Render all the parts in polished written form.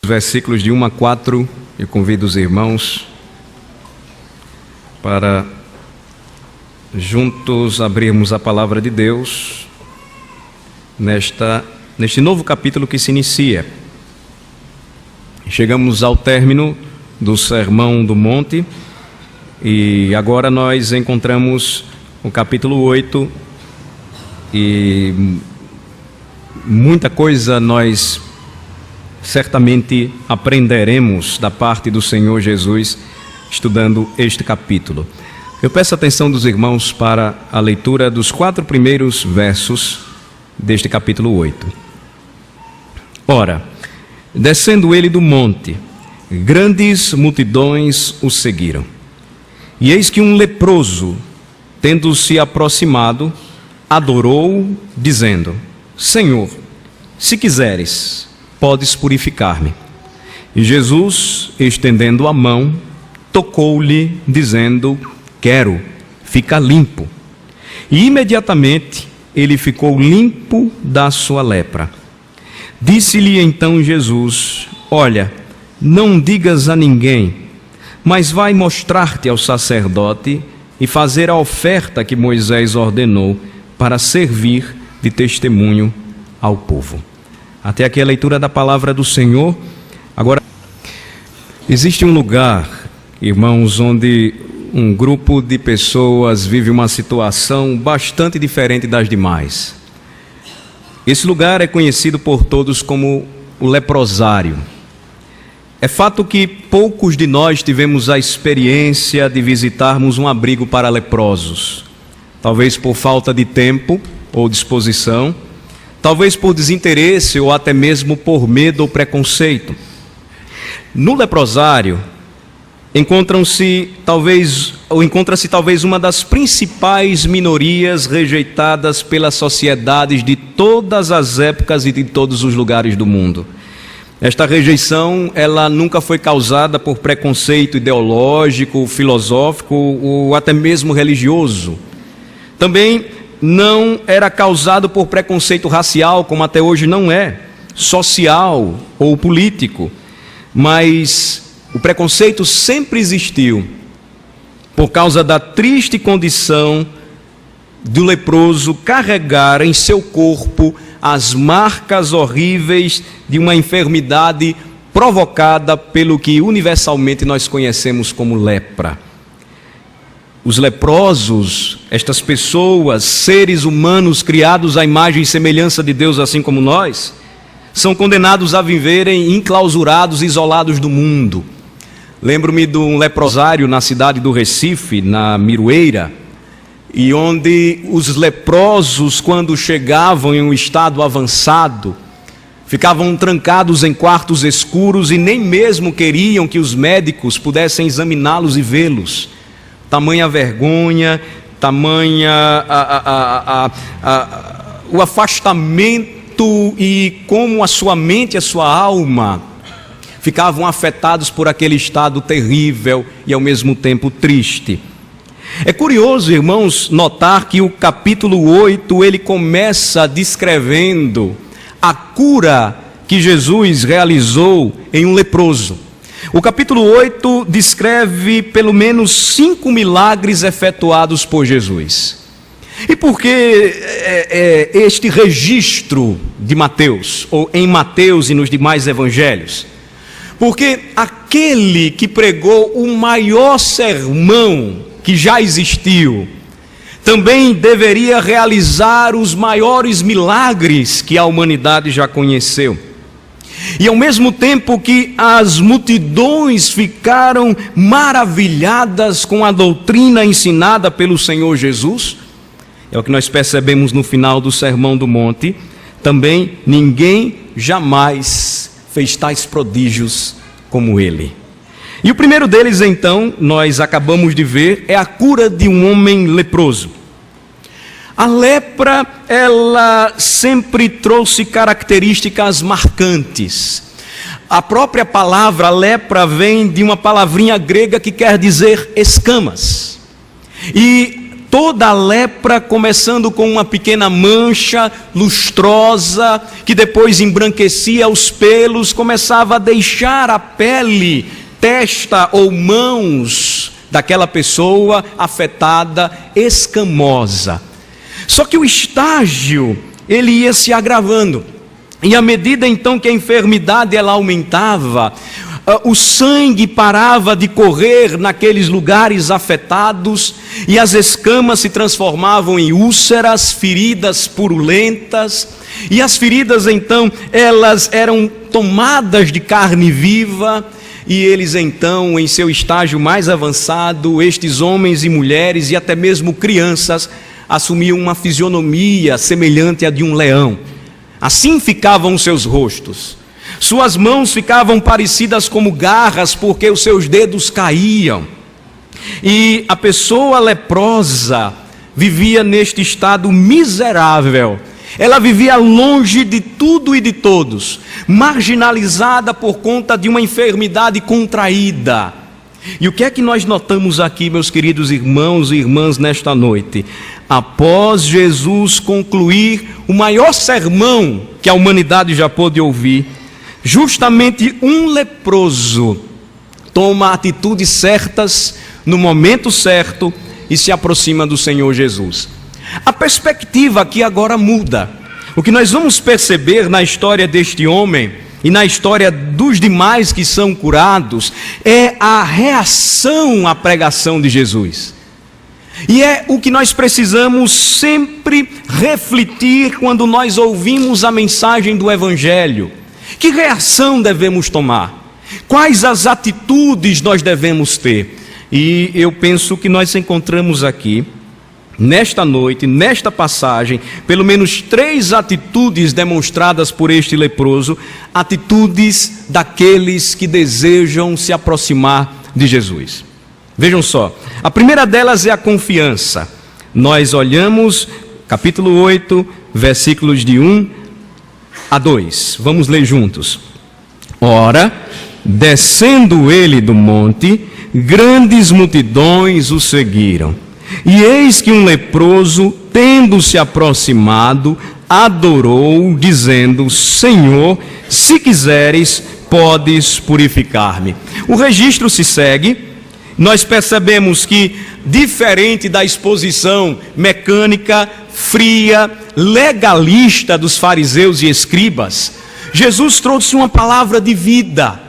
Versículos de 1 a 4, eu convido os irmãos para juntos abrirmos a palavra de Deus neste novo capítulo que se inicia. Chegamos ao término do Sermão do Monte e agora nós encontramos o capítulo 8 e muita coisa nós certamente aprenderemos da parte do Senhor Jesus estudando este capítulo. Eu peço a atenção dos irmãos para a leitura dos 4 primeiros versos deste capítulo 8. Ora, descendo ele do monte, grandes multidões o seguiram. E eis que um leproso, tendo-se aproximado, adorou, dizendo: Senhor, se quiseres, podes purificar-me. E Jesus, estendendo a mão, tocou-lhe, dizendo: Quero, fica limpo. E imediatamente ele ficou limpo da sua lepra. Disse-lhe então Jesus: Olha, não digas a ninguém, mas vai mostrar-te ao sacerdote e fazer a oferta que Moisés ordenou para servir de testemunho ao povo. Até aqui a leitura da palavra do Senhor. Agora, existe um lugar, irmãos, onde um grupo de pessoas vive uma situação bastante diferente das demais. Esse lugar é conhecido por todos como o leprosário. É fato que poucos de nós tivemos a experiência de visitarmos um abrigo para leprosos. Talvez por falta de tempo ou disposição, talvez por desinteresse ou até mesmo por medo ou preconceito. No leprosário encontra-se talvez uma das principais minorias rejeitadas pelas sociedades de todas as épocas e de todos os lugares do mundo. Esta rejeição, ela nunca foi causada por preconceito ideológico, filosófico ou até mesmo religioso. Também não era causado por preconceito racial, como até hoje não é, social ou político, mas o preconceito sempre existiu por causa da triste condição do leproso carregar em seu corpo as marcas horríveis de uma enfermidade provocada pelo que universalmente nós conhecemos como lepra. Os leprosos, estas pessoas, seres humanos criados à imagem e semelhança de Deus, assim como nós, são condenados a viverem enclausurados, isolados do mundo. Lembro-me de um leprosário na cidade do Recife, na Miroeira, e onde os leprosos, quando chegavam em um estado avançado, ficavam trancados em quartos escuros e nem mesmo queriam que os médicos pudessem examiná-los e vê-los. Tamanha vergonha, o afastamento e como a sua mente e a sua alma ficavam afetados por aquele estado terrível e ao mesmo tempo triste. É curioso, irmãos, notar que o capítulo 8, ele começa descrevendo a cura que Jesus realizou em um leproso. O capítulo 8 descreve pelo menos 5 milagres efetuados por Jesus. E por que este registro de Mateus, ou em Mateus e nos demais evangelhos? Porque aquele que pregou o maior sermão que já existiu, também deveria realizar os maiores milagres que a humanidade já conheceu. E ao mesmo tempo que as multidões ficaram maravilhadas com a doutrina ensinada pelo Senhor Jesus, é o que nós percebemos no final do Sermão do Monte, também ninguém jamais fez tais prodígios como ele. E o primeiro deles, então, nós acabamos de ver, é a cura de um homem leproso. A lepra, ela sempre trouxe características marcantes. A própria palavra lepra vem de uma palavrinha grega que quer dizer escamas. E toda a lepra, começando com uma pequena mancha lustrosa, que depois embranquecia os pelos, começava a deixar a pele, testa ou mãos daquela pessoa afetada, escamosa. Só que o estágio, ele ia se agravando. E à medida então que a enfermidade ela aumentava, o sangue parava de correr naqueles lugares afetados e as escamas se transformavam em úlceras, feridas purulentas, e as feridas então elas eram tomadas de carne viva, e eles então, em seu estágio mais avançado, estes homens e mulheres e até mesmo crianças assumiam uma fisionomia semelhante à de um leão. Assim ficavam seus rostos. Suas mãos ficavam parecidas como garras, porque os seus dedos caíam. E a pessoa leprosa vivia neste estado miserável. Ela vivia longe de tudo e de todos, marginalizada por conta de uma enfermidade contraída. E o que é que nós notamos aqui, meus queridos irmãos e irmãs, nesta noite? Após Jesus concluir o maior sermão que a humanidade já pôde ouvir, justamente um leproso toma atitudes certas no momento certo e se aproxima do Senhor Jesus. A perspectiva aqui agora muda. O que nós vamos perceber na história deste homem e na história dos demais que são curados é a reação à pregação de Jesus. E é o que nós precisamos sempre refletir quando nós ouvimos a mensagem do Evangelho. Que reação devemos tomar? Quais as atitudes nós devemos ter? E eu penso que nós encontramos aqui, nesta noite, nesta passagem, pelo menos 3 atitudes demonstradas por este leproso, atitudes daqueles que desejam se aproximar de Jesus. Vejam só, a primeira delas é a confiança. Nós olhamos capítulo 8, versículos de 1 a 2. Vamos ler juntos. Ora, descendo ele do monte, grandes multidões o seguiram. E eis que um leproso, tendo se aproximado, adorou, dizendo: Senhor, se quiseres, podes purificar-me. O registro se segue. Nós percebemos que, diferente da exposição mecânica, fria, legalista dos fariseus e escribas, Jesus trouxe uma palavra de vida.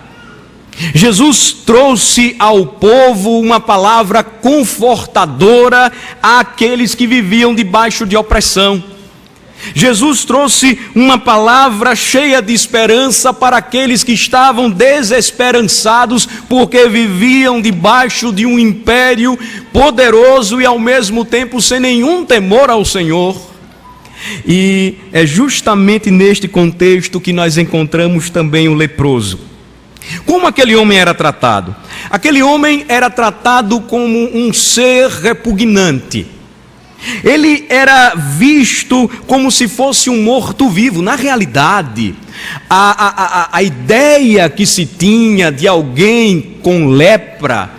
Jesus trouxe ao povo uma palavra confortadora àqueles que viviam debaixo de opressão. Jesus trouxe uma palavra cheia de esperança para aqueles que estavam desesperançados, porque viviam debaixo de um império poderoso e ao mesmo tempo sem nenhum temor ao Senhor. E é justamente neste contexto que nós encontramos também o leproso. Como aquele homem era tratado? Aquele homem era tratado como um ser repugnante. Ele era visto como se fosse um morto-vivo. Na realidade, a ideia que se tinha de alguém com lepra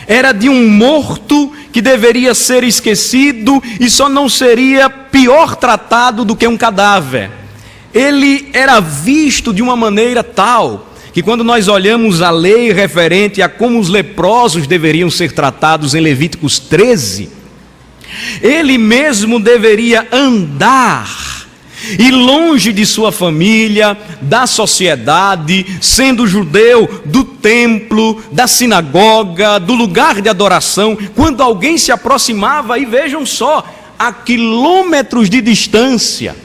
era de um morto que deveria ser esquecido e só não seria pior tratado do que um cadáver. Ele era visto de uma maneira tal que, quando nós olhamos a lei referente a como os leprosos deveriam ser tratados em Levíticos 13, ele mesmo deveria andar e longe de sua família, da sociedade, sendo judeu, do templo, da sinagoga, do lugar de adoração. Quando alguém se aproximava, e vejam só, a quilômetros de distância,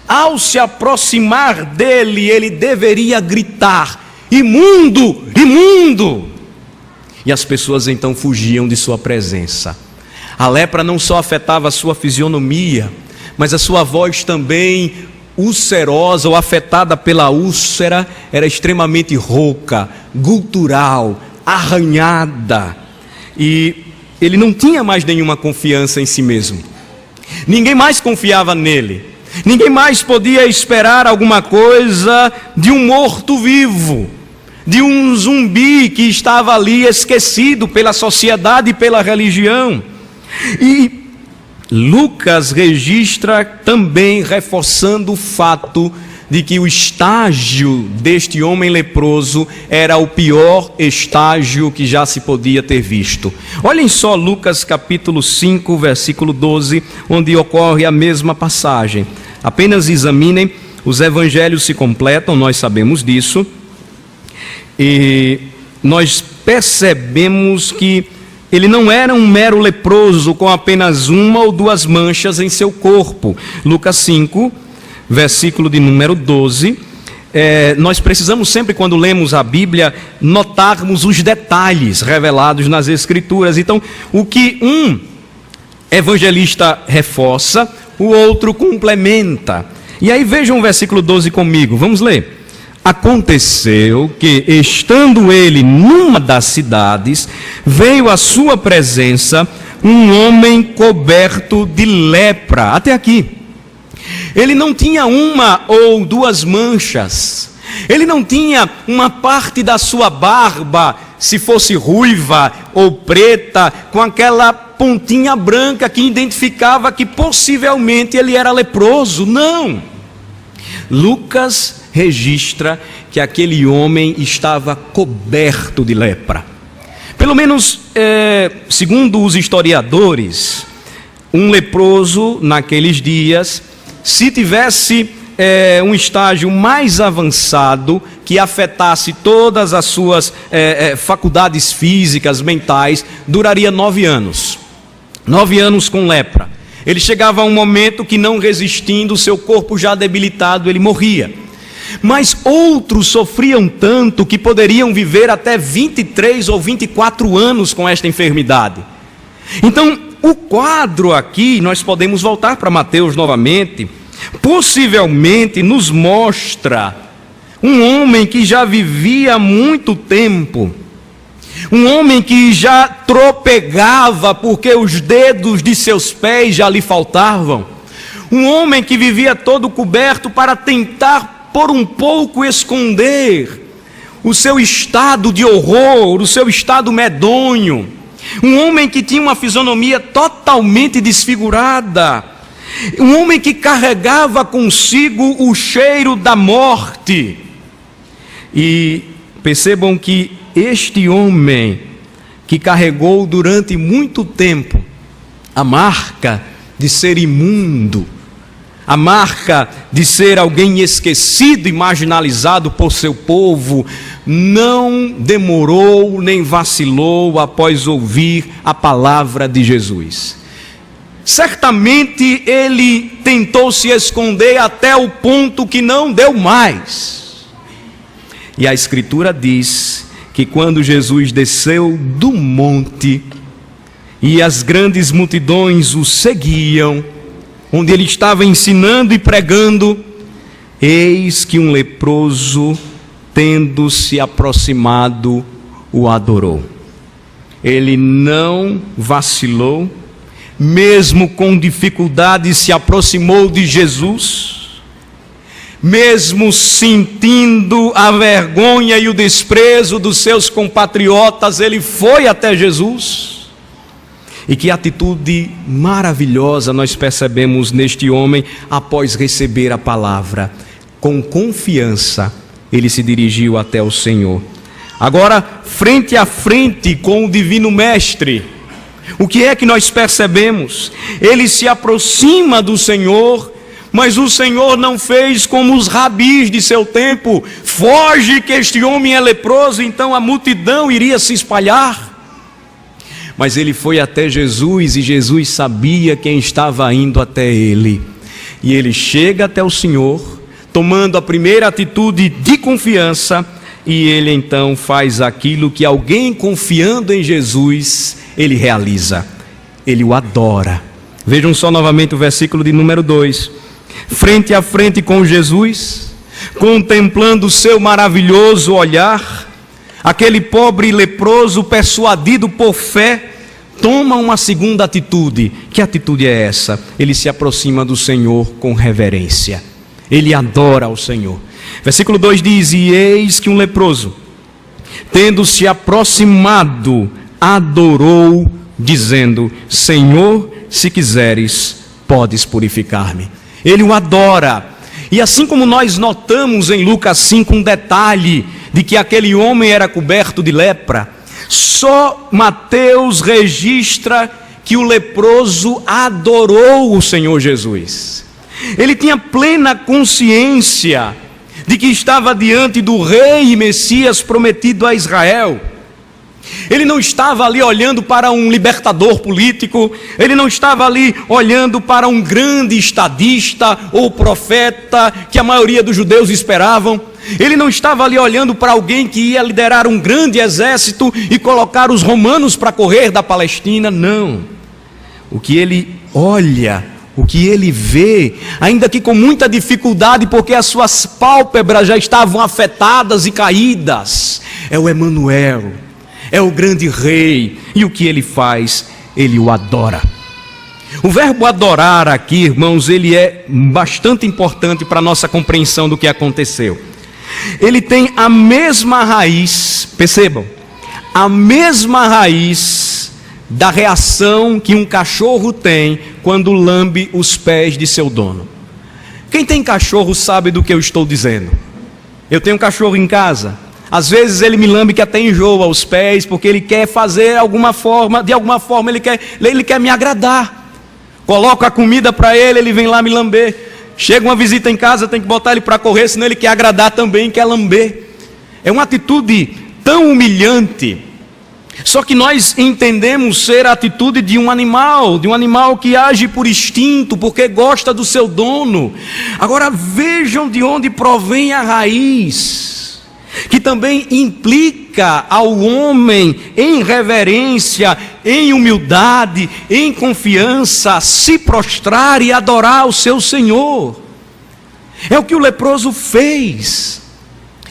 ao se aproximar dele, ele deveria gritar: imundo, imundo! E as pessoas então fugiam de sua presença. A lepra não só afetava a sua fisionomia, mas a sua voz também, ulcerosa ou afetada pela úlcera, era extremamente rouca, gutural, arranhada. E ele não tinha mais nenhuma confiança em si mesmo. Ninguém mais confiava nele. Ninguém mais podia esperar alguma coisa de um morto-vivo, de um zumbi que estava ali esquecido pela sociedade e pela religião. E Lucas registra também reforçando o fato de que o estágio deste homem leproso era o pior estágio que já se podia ter visto. Olhem só Lucas capítulo 5, versículo 12, onde ocorre a mesma passagem. Apenas examinem, os evangelhos se completam, nós sabemos disso, e nós percebemos que ele não era um mero leproso com apenas uma ou duas manchas em seu corpo. Lucas 5, versículo de número 12, nós precisamos sempre, quando lemos a Bíblia, notarmos os detalhes revelados nas Escrituras. Então, o que um evangelista reforça, o outro complementa. E aí vejam o versículo 12 comigo, vamos ler. Aconteceu que, estando ele numa das cidades, veio à sua presença um homem coberto de lepra. Até aqui. Ele não tinha uma ou duas manchas. Ele não tinha uma parte da sua barba, se fosse ruiva ou preta, com aquela pontinha branca que identificava que possivelmente ele era leproso. Não. Lucas registra que aquele homem estava coberto de lepra. Pelo menos, segundo os historiadores, um leproso naqueles dias, se tivesse um estágio mais avançado, que afetasse todas as suas faculdades físicas, mentais, duraria 9 anos. 9 anos com lepra. Ele chegava a um momento que, não resistindo, seu corpo já debilitado, ele morria. Mas outros sofriam tanto que poderiam viver até 23 ou 24 anos com esta enfermidade. Então, o quadro aqui, nós podemos voltar para Mateus novamente, possivelmente nos mostra um homem que já vivia há muito tempo, um homem que já tropegava porque os dedos de seus pés já lhe faltavam, um homem que vivia todo coberto para tentar por um pouco esconder o seu estado de horror, o seu estado medonho, um homem que tinha uma fisionomia totalmente desfigurada, um homem que carregava consigo o cheiro da morte. E percebam que este homem que carregou durante muito tempo a marca de ser imundo, a marca de ser alguém esquecido e marginalizado por seu povo, não demorou nem vacilou após ouvir a palavra de Jesus. Certamente ele tentou se esconder até o ponto que não deu mais. E a Escritura diz que quando Jesus desceu do monte e as grandes multidões o seguiam, onde ele estava ensinando e pregando, eis que um leproso, tendo se aproximado, o adorou. Ele não vacilou, mesmo com dificuldade se aproximou de Jesus, mesmo sentindo a vergonha e o desprezo dos seus compatriotas, ele foi até Jesus. E que atitude maravilhosa nós percebemos neste homem após receber a palavra. Com confiança, ele se dirigiu até o Senhor. Agora, frente a frente com o Divino Mestre, o que é que nós percebemos? Ele se aproxima do Senhor, mas o Senhor não fez como os rabis de seu tempo: foge que este homem é leproso, então a multidão iria se espalhar. Mas ele foi até Jesus e Jesus sabia quem estava indo até ele. E ele chega até o Senhor, tomando a primeira atitude de confiança, e ele então faz aquilo que alguém confiando em Jesus, ele realiza. Ele o adora. Vejam só novamente o versículo de número 2. Frente a frente com Jesus, contemplando o seu maravilhoso olhar, aquele pobre leproso, persuadido por fé, toma uma segunda atitude. Que atitude é essa? Ele se aproxima do Senhor com reverência. Ele adora ao Senhor. Versículo 2 diz: e eis que um leproso, tendo se aproximado, adorou dizendo: Senhor, se quiseres, podes purificar-me. Ele o adora. E assim como nós notamos em Lucas 5 um detalhe de que aquele homem era coberto de lepra, só Mateus registra que o leproso adorou o Senhor Jesus. Ele tinha plena consciência de que estava diante do rei e Messias prometido a Israel. Ele não estava ali olhando para um libertador político, ele não estava ali olhando para um grande estadista ou profeta que a maioria dos judeus esperavam. Ele não estava ali olhando para alguém que ia liderar um grande exército e colocar os romanos para correr da Palestina, não. O que ele olha, o que ele vê, ainda que com muita dificuldade, porque as suas pálpebras já estavam afetadas e caídas, é o Emanuel, é o grande rei. E o que ele faz? Ele o adora. O verbo adorar aqui, irmãos, ele é bastante importante para a nossa compreensão do que aconteceu. Ele tem a mesma raiz, percebam, a mesma raiz da reação que um cachorro tem quando lambe os pés de seu dono. Quem tem cachorro sabe do que eu estou dizendo. Eu tenho um cachorro em casa. Às vezes ele me lambe que até enjoa os pés, porque ele quer fazer de alguma forma ele quer me agradar. Coloco a comida para ele vem lá me lamber. Chega uma visita em casa, tem que botar ele para correr, senão ele quer agradar também, quer lamber. É uma atitude tão humilhante. Só que nós entendemos ser a atitude de um animal que age por instinto, porque gosta do seu dono. Agora vejam de onde provém a raiz, que também implica ao homem em reverência, em humildade, em confiança, se prostrar e adorar o seu Senhor. É o que o leproso fez.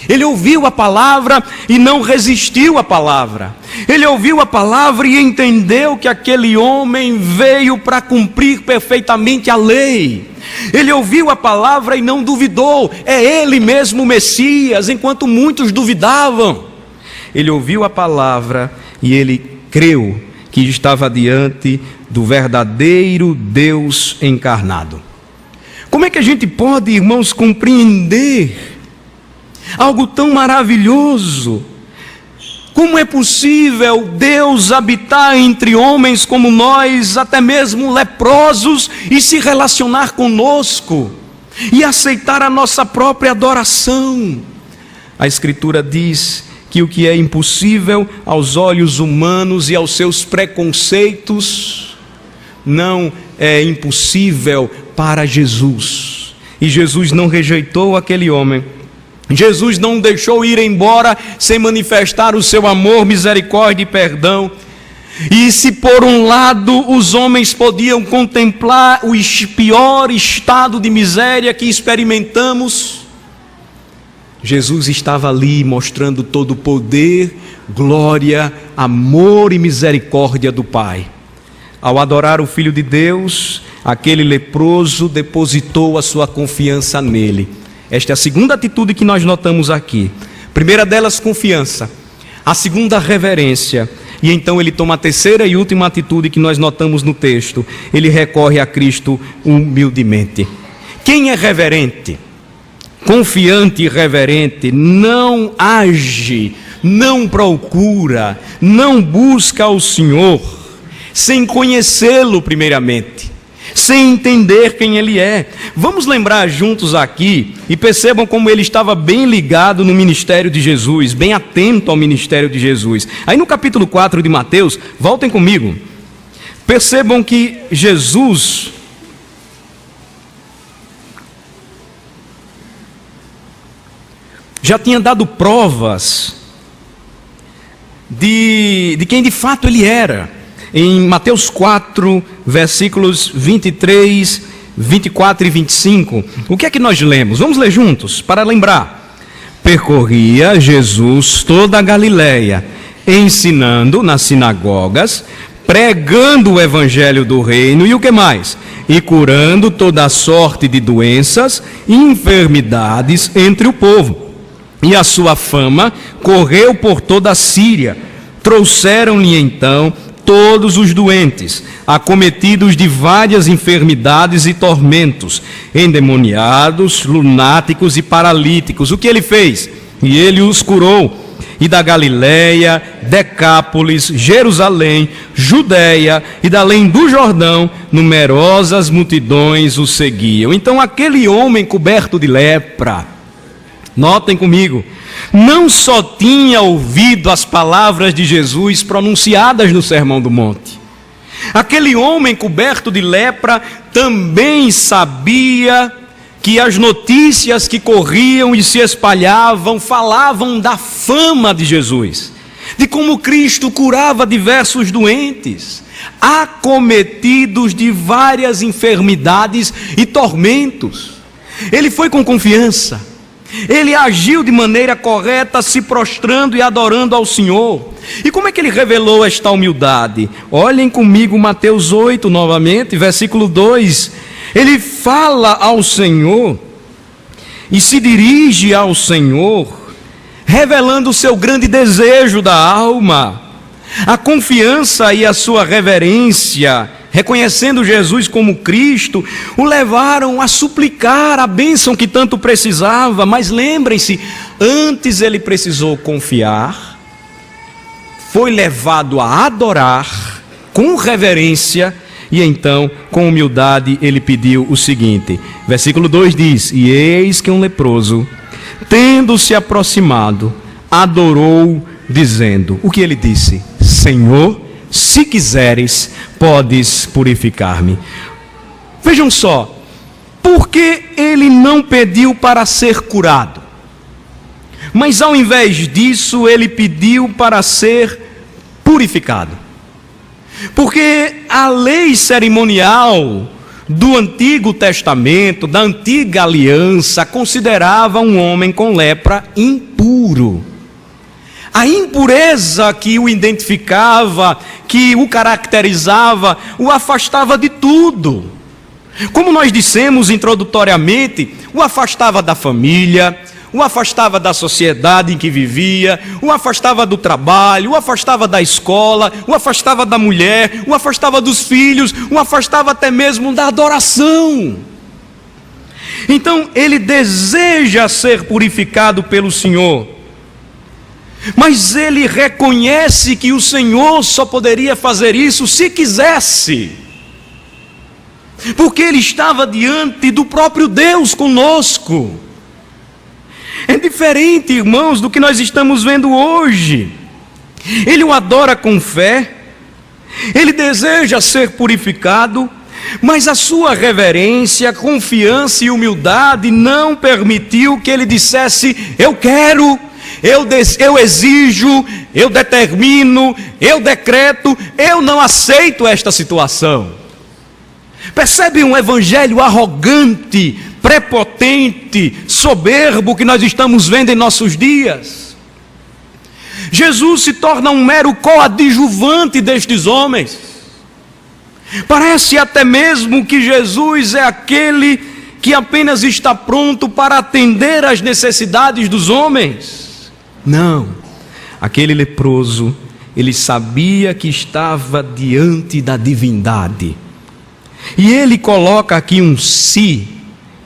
Ele ouviu a palavra e não resistiu à palavra. Ele ouviu a palavra e entendeu que aquele homem veio para cumprir perfeitamente a lei. Ele ouviu a palavra e não duvidou. É ele mesmo o Messias, enquanto muitos duvidavam. Ele ouviu a palavra e ele creu que estava diante do verdadeiro Deus encarnado. Como é que a gente pode, irmãos, compreender algo tão maravilhoso? Como é possível Deus habitar entre homens como nós, até mesmo leprosos, e se relacionar conosco e aceitar a nossa própria adoração? A Escritura diz que o que é impossível aos olhos humanos e aos seus preconceitos não é impossível para Jesus. E Jesus não rejeitou aquele homem. Jesus não deixou ir embora sem manifestar o seu amor, misericórdia e perdão. E se por um lado os homens podiam contemplar o pior estado de miséria que experimentamos, Jesus estava ali mostrando todo o poder, glória, amor e misericórdia do Pai. Ao adorar o Filho de Deus, aquele leproso depositou a sua confiança nele. Esta é a segunda atitude que nós notamos aqui. A primeira delas, confiança. A segunda, reverência. E então ele toma a terceira e última atitude que nós notamos no texto. Ele recorre a Cristo humildemente. Quem é reverente, confiante e reverente, não age, não procura, não busca o Senhor, sem conhecê-lo primeiramente, sem entender quem Ele é. Vamos lembrar juntos aqui, e percebam como ele estava bem ligado no ministério de Jesus, bem atento ao ministério de Jesus. Aí no capítulo 4 de Mateus, voltem comigo, percebam que Jesus já tinha dado provas de quem de fato Ele era. Em Mateus 4, versículos 23, 24 e 25, o que é que nós lemos? Vamos ler juntos, para lembrar. Percorria Jesus toda a Galileia, ensinando nas sinagogas, pregando o evangelho do reino, e o que mais? E curando toda a sorte de doenças e enfermidades entre o povo. E a sua fama correu por toda a Síria. Trouxeram-lhe então todos os doentes, acometidos de várias enfermidades e tormentos, endemoniados, lunáticos e paralíticos. O que ele fez? E ele os curou. E da Galiléia, Decápolis, Jerusalém, Judéia e da além do Jordão, numerosas multidões o seguiam. Então aquele homem coberto de lepra, notem comigo, não só tinha ouvido as palavras de Jesus pronunciadas no Sermão do Monte. Aquele homem coberto de lepra também sabia que as notícias que corriam e se espalhavam falavam da fama de Jesus, de como Cristo curava diversos doentes, acometidos de várias enfermidades e tormentos. Ele foi com confiança, ele agiu de maneira correta, se prostrando e adorando ao Senhor. E como é que ele revelou esta humildade? Olhem comigo Mateus 8 novamente, versículo 2. Ele fala ao Senhor e se dirige ao Senhor, revelando o seu grande desejo da alma, a confiança e a sua reverência, reconhecendo Jesus como Cristo, o levaram a suplicar a bênção que tanto precisava. Mas lembrem-se, antes ele precisou confiar, foi levado a adorar com reverência, e então, com humildade, ele pediu o seguinte, versículo 2 diz: e eis que um leproso, tendo se aproximado, adorou, dizendo, o que ele disse? Senhor, se quiseres, podes purificar-me. Vejam só, por que ele não pediu para ser curado? Mas ao invés disso, ele pediu para ser purificado. Porque a lei cerimonial do Antigo Testamento, da Antiga Aliança, considerava um homem com lepra impuro. A impureza que o identificava, que o caracterizava, o afastava de tudo. Como nós dissemos introdutoriamente, o afastava da família, o afastava da sociedade em que vivia, o afastava do trabalho, o afastava da escola, o afastava da mulher, o afastava dos filhos, o afastava até mesmo da adoração. Então ele deseja ser purificado pelo Senhor, mas ele reconhece que o Senhor só poderia fazer isso se quisesse, porque ele estava diante do próprio Deus conosco. É diferente, irmãos, do que nós estamos vendo hoje. Ele o adora com fé, ele deseja ser purificado, mas a sua reverência, confiança e humildade não permitiu que ele dissesse: eu quero, eu exijo, eu determino, eu decreto, eu não aceito esta situação. Percebe um evangelho arrogante, prepotente, soberbo que nós estamos vendo em nossos dias? Jesus se torna um mero coadjuvante destes homens. Parece até mesmo que Jesus é aquele que apenas está pronto para atender às necessidades dos homens. Não, aquele leproso, ele sabia que estava diante da divindade. E ele coloca aqui um "se"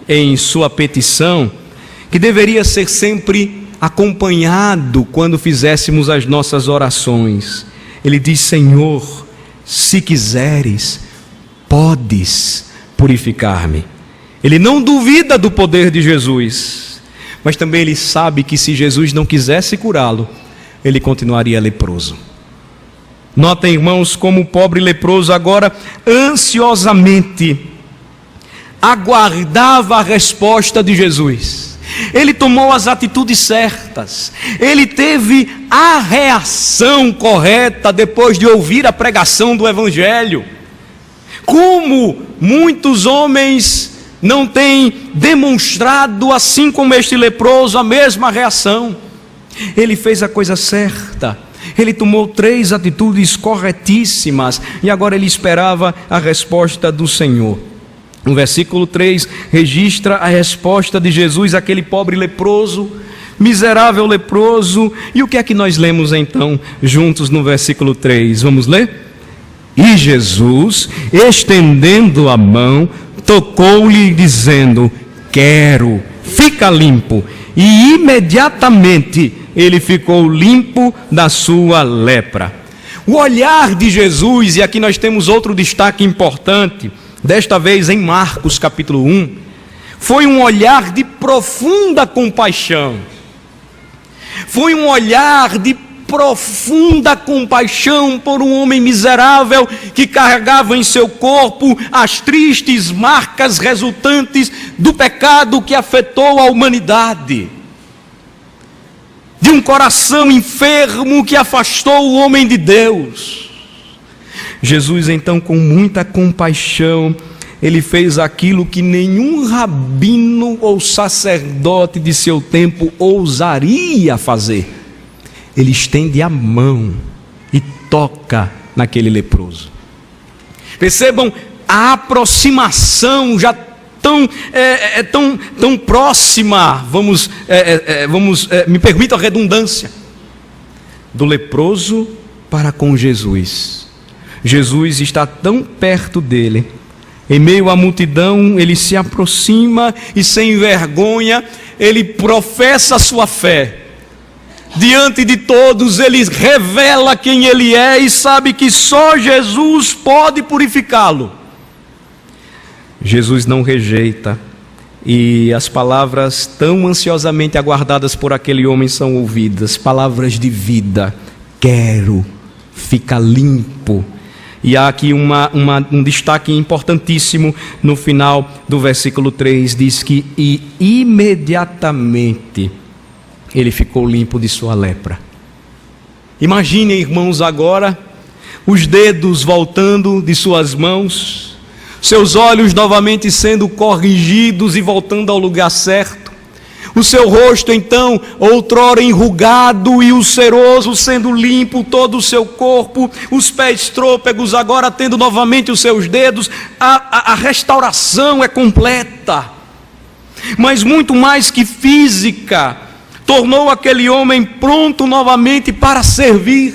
em sua petição, que deveria ser sempre acompanhado quando fizéssemos as nossas orações. Ele diz: Senhor, se quiseres, podes purificar-me. Ele não duvida do poder de Jesus, mas também ele sabe que se Jesus não quisesse curá-lo, ele continuaria leproso. Notem, irmãos, como o pobre leproso agora ansiosamente aguardava a resposta de Jesus. Ele tomou as atitudes certas, ele teve a reação correta depois de ouvir a pregação do Evangelho. Como muitos homens não têm demonstrado, assim como este leproso, a mesma reação. Ele fez a coisa certa, ele tomou 3 atitudes corretíssimas, e agora ele esperava a resposta do Senhor. O versículo 3 registra a resposta de Jesus àquele pobre leproso, miserável leproso. E o que é que nós lemos então juntos no versículo 3? Vamos ler? E Jesus, estendendo a mão, tocou-lhe, dizendo: quero, fica limpo. E imediatamente ele ficou limpo da sua lepra. O olhar de Jesus, e aqui nós temos outro destaque importante, desta vez em Marcos capítulo 1, foi um olhar de profunda compaixão. Foi um olhar de profunda compaixão por um homem miserável que carregava em seu corpo as tristes marcas resultantes do pecado que afetou a humanidade. De um coração enfermo que afastou o homem de Deus. Jesus, então, com muita compaixão, ele fez aquilo que nenhum rabino ou sacerdote de seu tempo ousaria fazer. Ele estende a mão e toca naquele leproso. Percebam a aproximação já tão próxima, me permita a redundância, do leproso para com Jesus. Jesus está tão perto dele. Em meio à multidão, ele se aproxima e, sem vergonha, ele professa a sua fé. Diante de todos, ele revela quem ele é e sabe que só Jesus pode purificá-lo. Jesus não rejeita, e as palavras tão ansiosamente aguardadas por aquele homem são ouvidas, palavras de vida: quero, fica limpo. E há aqui um destaque importantíssimo no final do versículo 3, diz que e imediatamente ele ficou limpo de sua lepra. Imaginem, irmãos, agora os dedos voltando de suas mãos, seus olhos novamente sendo corrigidos e voltando ao lugar certo, o seu rosto então, outrora enrugado e ulceroso, sendo limpo todo o seu corpo, os pés trôpegos agora tendo novamente os seus dedos, a restauração é completa. Mas muito mais que física, tornou aquele homem pronto novamente para servir.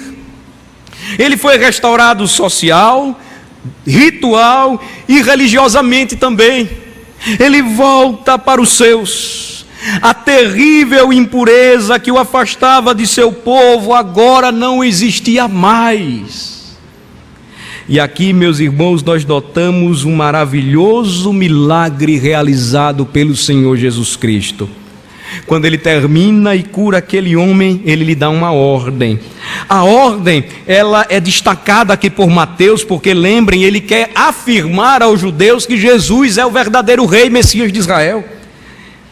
Ele foi restaurado social, ritual e religiosamente também. Ele volta para os seus. A terrível impureza que o afastava de seu povo agora não existia mais. E aqui, meus irmãos, nós notamos um maravilhoso milagre realizado pelo Senhor Jesus Cristo. Quando ele termina e cura aquele homem, ele lhe dá uma ordem. A ordem, ela é destacada aqui por Mateus, porque lembrem, ele quer afirmar aos judeus que Jesus é o verdadeiro rei Messias de Israel.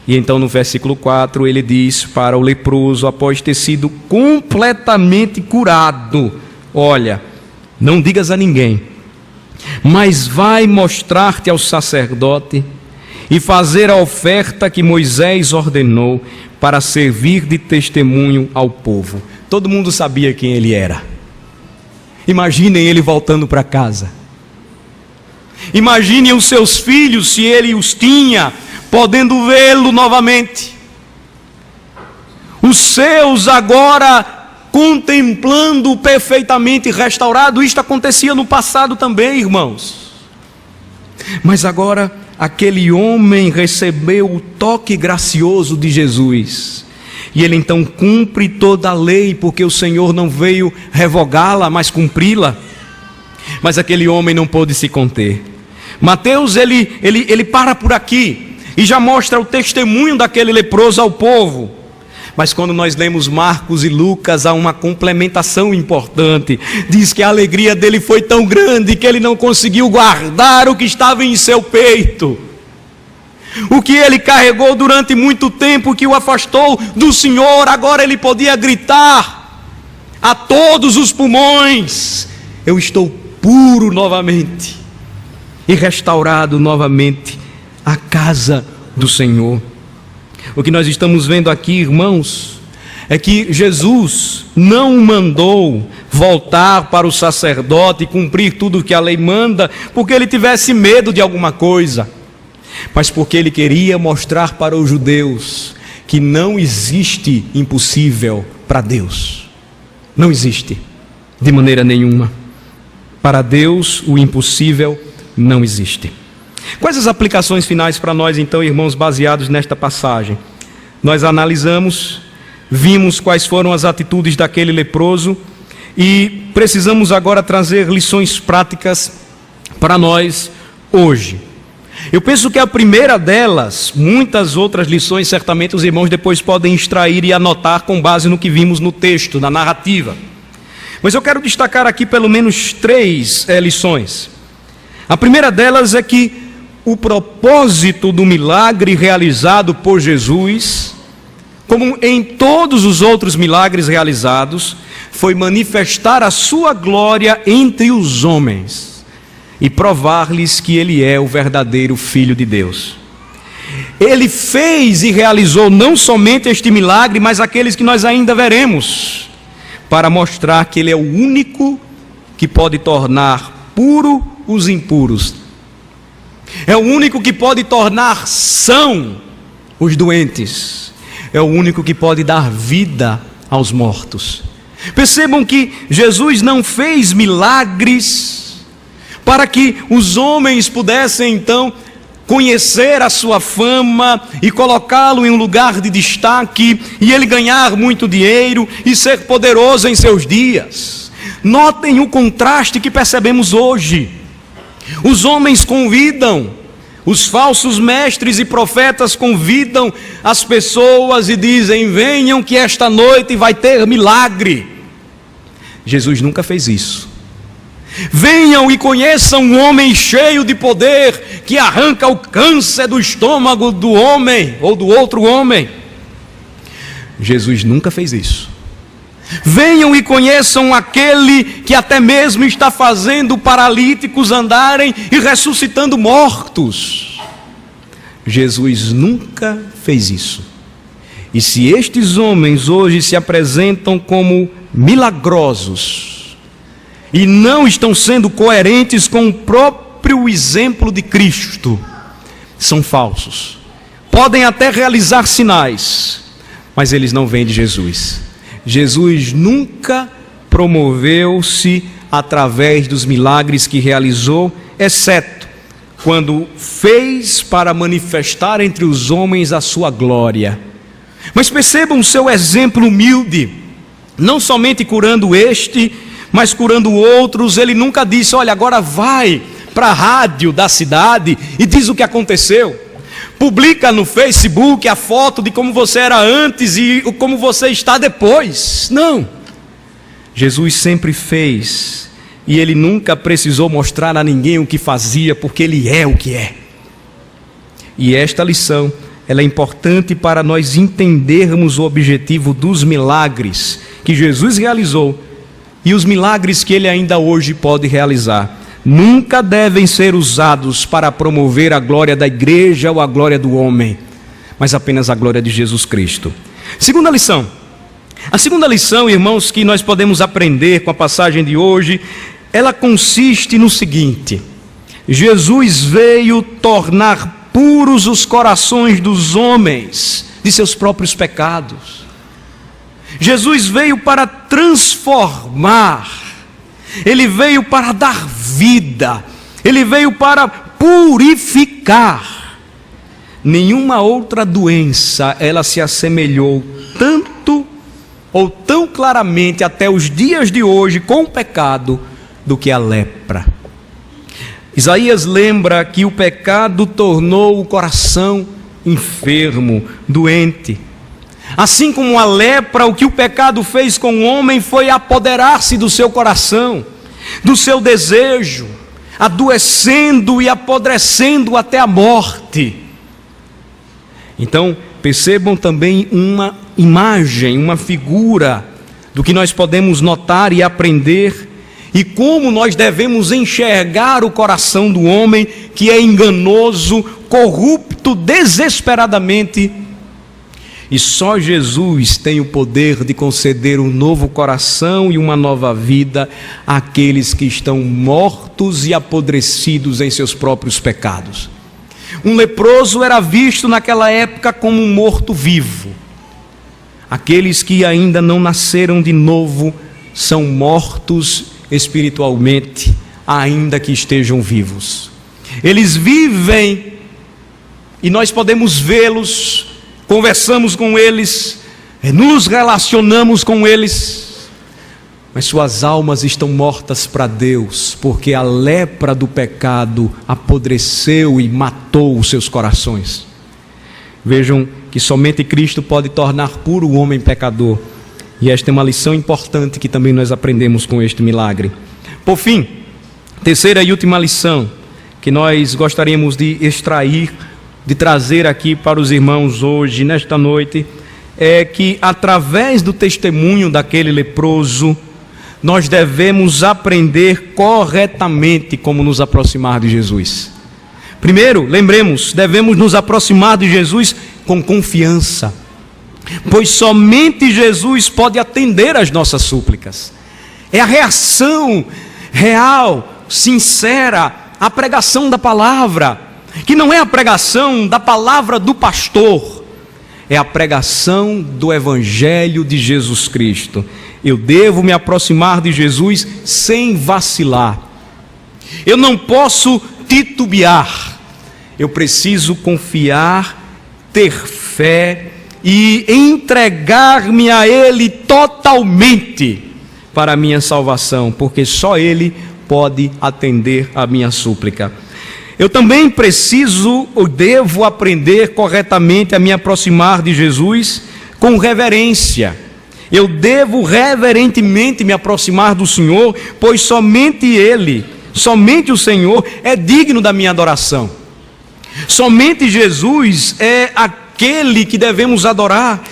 E então no versículo 4 ele diz para o leproso, após ter sido completamente curado: olha, não digas a ninguém, mas vai mostrar-te ao sacerdote e fazer a oferta que Moisés ordenou para servir de testemunho ao povo. Todo mundo sabia quem ele era. Imaginem ele voltando para casa. Imaginem os seus filhos, se ele os tinha, podendo vê-lo novamente. Os seus agora contemplando perfeitamente restaurado. Isto acontecia no passado também, irmãos. Mas agora aquele homem recebeu o toque gracioso de Jesus. E ele então cumpre toda a lei, porque o Senhor não veio revogá-la, mas cumpri-la. Mas aquele homem não pôde se conter. Mateus, ele para por aqui e já mostra o testemunho daquele leproso ao povo. Mas quando nós lemos Marcos e Lucas, há uma complementação importante. Diz que a alegria dele foi tão grande que ele não conseguiu guardar o que estava em seu peito. O que ele carregou durante muito tempo, que o afastou do Senhor, agora ele podia gritar a todos os pulmões: eu estou puro novamente e restaurado novamente à casa do Senhor. O que nós estamos vendo aqui, irmãos, é que Jesus não o mandou voltar para o sacerdote e cumprir tudo o que a lei manda, porque ele tivesse medo de alguma coisa, mas porque ele queria mostrar para os judeus que não existe impossível para Deus. Não existe, de maneira nenhuma. Para Deus, o impossível não existe. Quais as aplicações finais para nós, então, irmãos, baseados nesta passagem? Nós analisamos, vimos quais foram as atitudes daquele leproso e precisamos agora trazer lições práticas para nós hoje. Eu penso que a primeira delas, muitas outras lições, certamente os irmãos depois podem extrair e anotar com base no que vimos no texto, na narrativa. Mas eu quero destacar aqui pelo menos 3 lições. A primeira delas é que o propósito do milagre realizado por Jesus, como em todos os outros milagres realizados, foi manifestar a sua glória entre os homens e provar-lhes que Ele é o verdadeiro Filho de Deus. Ele fez e realizou não somente este milagre, mas aqueles que nós ainda veremos, para mostrar que Ele é o único que pode tornar puro os impuros. É o único que pode tornar são os doentes. É o único que pode dar vida aos mortos. Percebam que Jesus não fez milagres para que os homens pudessem então conhecer a sua fama e colocá-lo em um lugar de destaque e ele ganhar muito dinheiro e ser poderoso em seus dias. Notem o contraste que percebemos hoje. Os homens convidam, os falsos mestres e profetas convidam as pessoas e dizem: venham que esta noite vai ter milagre. Jesus nunca fez isso. Venham e conheçam um homem cheio de poder que arranca o câncer do estômago do homem ou do outro homem. Jesus nunca fez isso. Venham e conheçam aquele que até mesmo está fazendo paralíticos andarem e ressuscitando mortos. Jesus nunca fez isso. E se estes homens hoje se apresentam como milagrosos e não estão sendo coerentes com o próprio exemplo de Cristo, são falsos. Podem até realizar sinais, mas eles não vêm de Jesus. Jesus nunca promoveu-se através dos milagres que realizou, exceto quando fez para manifestar entre os homens a sua glória. Mas percebam o seu exemplo humilde, não somente curando este, mas curando outros. Ele nunca disse: olha, agora vai para a rádio da cidade e diz o que aconteceu. Publica no Facebook a foto de como você era antes e como você está depois. Não. Jesus sempre fez, e Ele nunca precisou mostrar a ninguém o que fazia, porque Ele é o que é. E esta lição, ela é importante para nós entendermos o objetivo dos milagres que Jesus realizou e os milagres que Ele ainda hoje pode realizar. Nunca devem ser usados para promover a glória da igreja ou a glória do homem, mas apenas a glória de Jesus Cristo. Segunda lição. A segunda lição, irmãos, que nós podemos aprender com a passagem de hoje, ela consiste no seguinte: Jesus veio tornar puros os corações dos homens de seus próprios pecados. Jesus veio para transformar. Ele veio para dar vida, Ele veio para purificar. Nenhuma outra doença, ela se assemelhou tanto ou tão claramente até os dias de hoje com o pecado do que a lepra. Isaías lembra que o pecado tornou o coração enfermo, doente. Assim como a lepra, o que o pecado fez com o homem foi apoderar-se do seu coração, do seu desejo, adoecendo e apodrecendo até a morte. Então, percebam também uma imagem, uma figura do que nós podemos notar e aprender, e como nós devemos enxergar o coração do homem que é enganoso, corrupto, desesperadamente. E só Jesus tem o poder de conceder um novo coração e uma nova vida àqueles que estão mortos e apodrecidos em seus próprios pecados. Um leproso era visto naquela época como um morto-vivo. Aqueles que ainda não nasceram de novo são mortos espiritualmente, ainda que estejam vivos. Eles vivem e nós podemos vê-los, conversamos com eles, nos relacionamos com eles, mas suas almas estão mortas para Deus, porque a lepra do pecado apodreceu e matou os seus corações. Vejam que somente Cristo pode tornar puro o homem pecador, e esta é uma lição importante que também nós aprendemos com este milagre. Por fim, terceira e última lição que nós gostaríamos de extrair, de trazer aqui para os irmãos hoje, nesta noite, é que através do testemunho daquele leproso, nós devemos aprender corretamente como nos aproximar de Jesus. Primeiro, lembremos, devemos nos aproximar de Jesus com confiança, pois somente Jesus pode atender às nossas súplicas. É a reação real, sincera, à pregação da palavra, que não é a pregação da palavra do pastor, é a pregação do Evangelho de Jesus Cristo. Eu devo me aproximar de Jesus sem vacilar. Eu não posso titubear. Eu preciso confiar, ter fé e entregar-me a Ele totalmente para a minha salvação, porque só Ele pode atender a minha súplica. Eu também preciso ou devo aprender corretamente a me aproximar de Jesus com reverência. Eu devo reverentemente me aproximar do Senhor, pois somente Ele, somente o Senhor é digno da minha adoração. Somente Jesus é aquele que devemos adorar.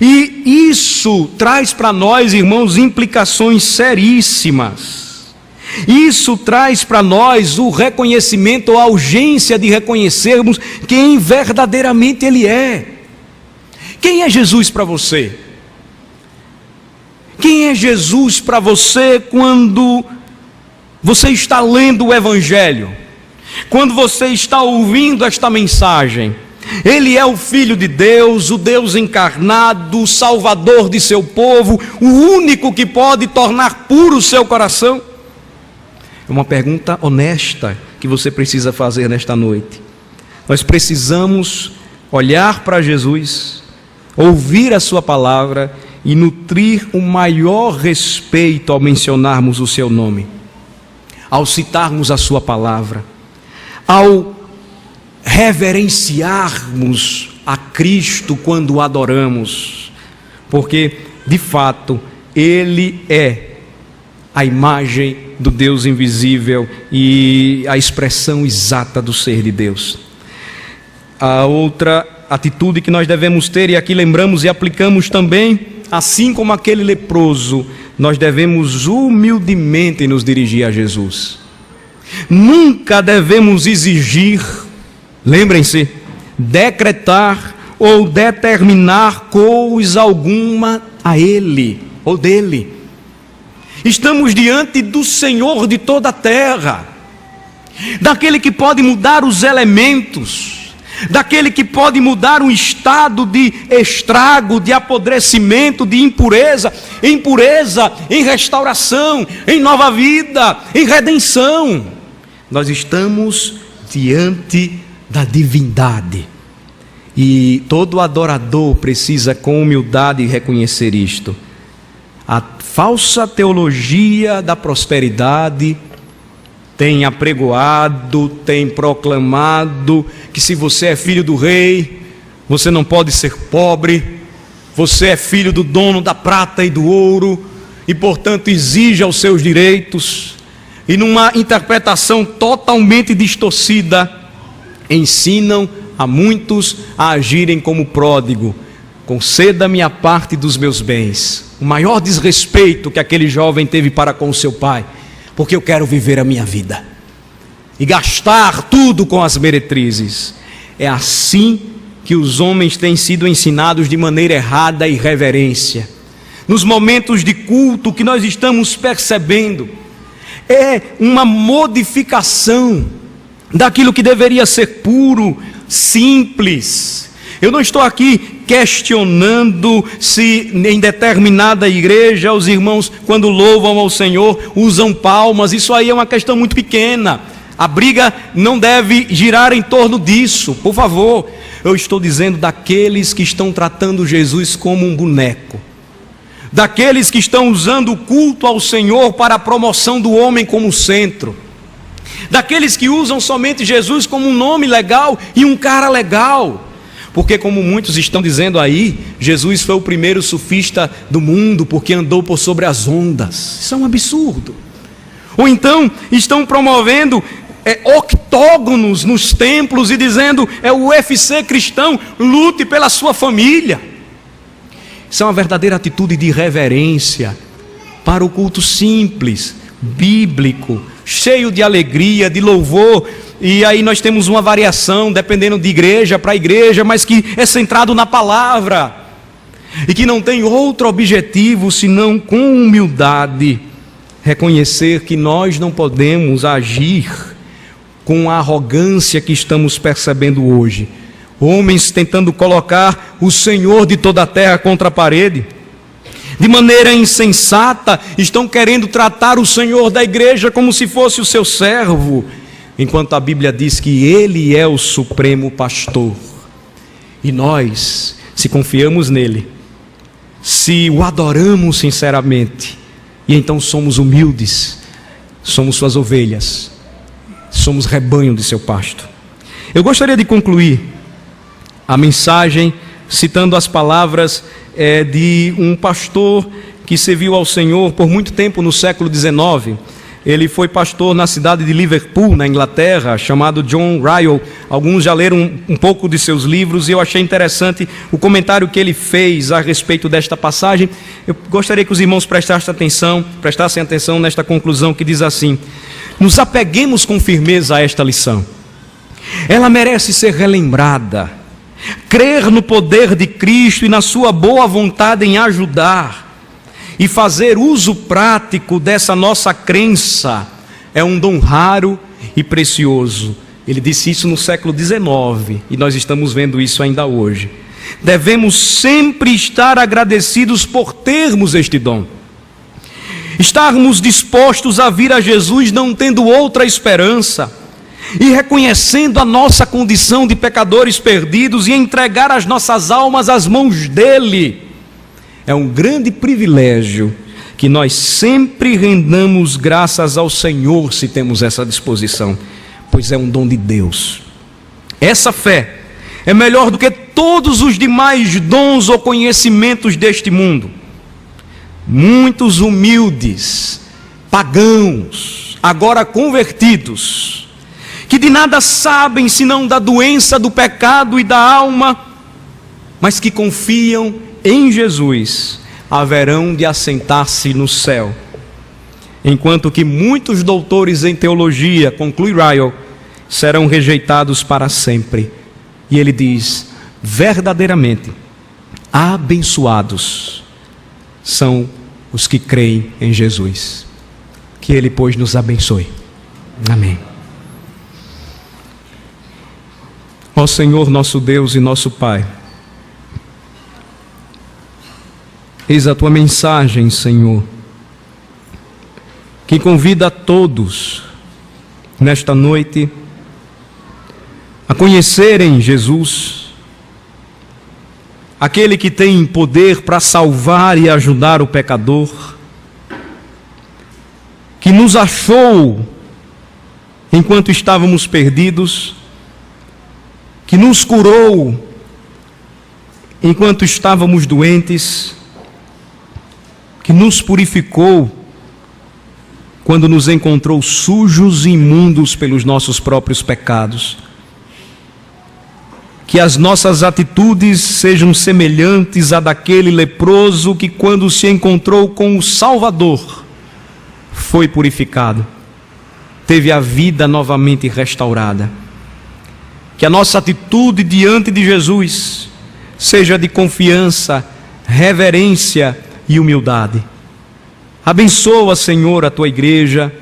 E isso traz para nós, irmãos, implicações seríssimas. Isso traz para nós o reconhecimento, a urgência de reconhecermos quem verdadeiramente Ele é. Quem é Jesus para você? Quem é Jesus para você quando você está lendo o Evangelho? Quando você está ouvindo esta mensagem? Ele é o Filho de Deus, o Deus encarnado, o Salvador de seu povo, o único que pode tornar puro o seu coração? É uma pergunta honesta que você precisa fazer nesta noite. Nós precisamos olhar para Jesus, ouvir a sua palavra e nutrir o maior respeito ao mencionarmos o seu nome, ao citarmos a sua palavra, ao reverenciarmos a Cristo quando o adoramos, porque de fato Ele é a imagem do Deus invisível e a expressão exata do ser de Deus. A outra atitude que nós devemos ter, e aqui lembramos e aplicamos também, assim como aquele leproso, nós devemos humildemente nos dirigir a Jesus. Nunca devemos exigir, lembrem-se, decretar ou determinar coisa alguma a Ele ou dele. Estamos diante do Senhor de toda a terra, daquele que pode mudar os elementos, daquele que pode mudar um estado de estrago, de apodrecimento, de impureza, em pureza, em restauração, em nova vida, em redenção. Nós estamos diante da divindade, e todo adorador precisa com humildade reconhecer isto. A falsa teologia da prosperidade tem apregoado, tem proclamado que se você é filho do rei, você não pode ser pobre, você é filho do dono da prata e do ouro, e portanto exija os seus direitos, e numa interpretação totalmente distorcida, ensinam a muitos a agirem como pródigo. Conceda-me a parte dos meus bens. O maior desrespeito que aquele jovem teve para com o seu pai, porque eu quero viver a minha vida e gastar tudo com as meretrizes. É assim que os homens têm sido ensinados de maneira errada e irreverência. Nos momentos de culto que nós estamos percebendo, é uma modificação daquilo que deveria ser puro, simples. Eu não estou aqui questionando se em determinada igreja os irmãos, quando louvam ao Senhor, usam palmas. Isso aí é uma questão muito pequena. A briga não deve girar em torno disso, por favor. Eu estou dizendo daqueles que estão tratando Jesus como um boneco, daqueles que estão usando o culto ao Senhor para a promoção do homem como centro, daqueles que usam somente Jesus como um nome legal e um cara legal, porque como muitos estão dizendo aí, Jesus foi o primeiro surfista do mundo porque andou por sobre as ondas. Isso é um absurdo. Ou então estão promovendo octógonos nos templos e dizendo, o UFC cristão, lute pela sua família. Isso é uma verdadeira atitude de reverência para o culto simples, bíblico, cheio de alegria, de louvor. E aí nós temos uma variação, dependendo de igreja para igreja, mas que é centrado na palavra e que não tem outro objetivo senão, com humildade, reconhecer que nós não podemos agir com a arrogância que estamos percebendo hoje. Homens tentando colocar o Senhor de toda a terra contra a parede, de maneira insensata, estão querendo tratar o Senhor da igreja como se fosse o seu servo, enquanto a Bíblia diz que Ele é o supremo pastor. E nós, se confiamos nele, se o adoramos sinceramente, e então somos humildes, somos suas ovelhas, somos rebanho de seu pasto. Eu gostaria de concluir a mensagem citando as palavras de um pastor que serviu ao Senhor por muito tempo no século XIX. Ele foi pastor na cidade de Liverpool, na Inglaterra, chamado John Ryle. Alguns já leram um pouco de seus livros e eu achei interessante o comentário que ele fez a respeito desta passagem. Eu gostaria que os irmãos prestassem atenção nesta conclusão que diz assim: nos apeguemos com firmeza a esta lição. Ela merece ser relembrada. Crer no poder de Cristo e na sua boa vontade em ajudar e fazer uso prático dessa nossa crença é um dom raro e precioso. Ele disse isso no século XIX e nós estamos vendo isso ainda hoje. Devemos sempre estar agradecidos por termos este dom, estarmos dispostos a vir a Jesus não tendo outra esperança e reconhecendo a nossa condição de pecadores perdidos e entregar as nossas almas às mãos dele. É um grande privilégio que nós sempre rendamos graças ao Senhor se temos essa disposição, pois é um dom de Deus. Essa fé é melhor do que todos os demais dons ou conhecimentos deste mundo. Muitos humildes, pagãos, agora convertidos, que de nada sabem senão da doença, do pecado e da alma, mas que confiam em Jesus, haverão de assentar-se no céu. Enquanto que muitos doutores em teologia, conclui Ryle, serão rejeitados para sempre. E ele diz, verdadeiramente, abençoados são os que creem em Jesus. Que Ele, pois, nos abençoe. Amém. Ó Senhor, nosso Deus e nosso Pai, eis a Tua mensagem, Senhor, que convida a todos, nesta noite, a conhecerem Jesus, aquele que tem poder para salvar e ajudar o pecador, que nos achou enquanto estávamos perdidos, que nos curou enquanto estávamos doentes, que nos purificou quando nos encontrou sujos e imundos pelos nossos próprios pecados. Que as nossas atitudes sejam semelhantes à daquele leproso que, quando se encontrou com o Salvador, foi purificado, teve a vida novamente restaurada. Que a nossa atitude diante de Jesus seja de confiança, reverência e humildade. Abençoa, Senhor, a Tua igreja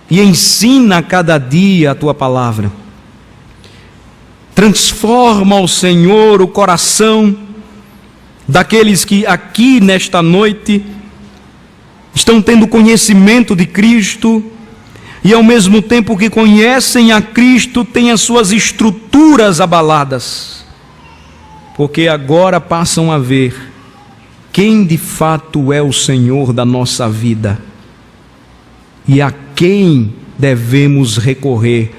e ensina a cada dia a Tua palavra. Transforma, ó Senhor, o coração daqueles que aqui nesta noite estão tendo conhecimento de Cristo e ao mesmo tempo que conhecem a Cristo têm as suas estruturas abaladas, porque agora passam a ver quem de fato é o Senhor da nossa vida e a quem devemos recorrer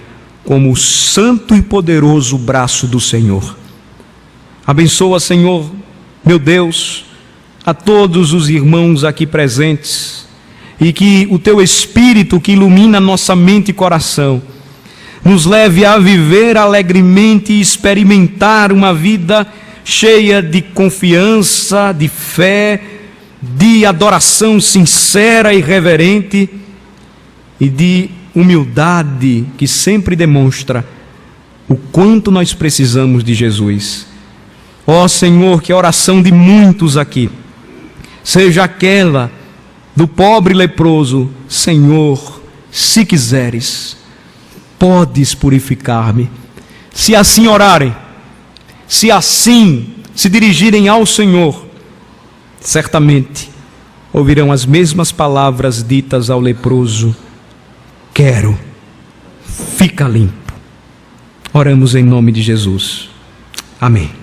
como o santo e poderoso braço do Senhor. Abençoa, Senhor, meu Deus, a todos os irmãos aqui presentes, e que o Teu Espírito que ilumina nossa mente e coração nos leve a viver alegremente e experimentar uma vida cheia de confiança, de fé, de adoração sincera e reverente e de humildade que sempre demonstra o quanto nós precisamos de Jesus. Ó Senhor, que a oração de muitos aqui seja aquela do pobre leproso: Senhor, se quiseres, podes purificar-me. Se assim orarem, se assim se dirigirem ao Senhor, certamente ouvirão as mesmas palavras ditas ao leproso: quero, fica limpo. Oramos em nome de Jesus. Amém.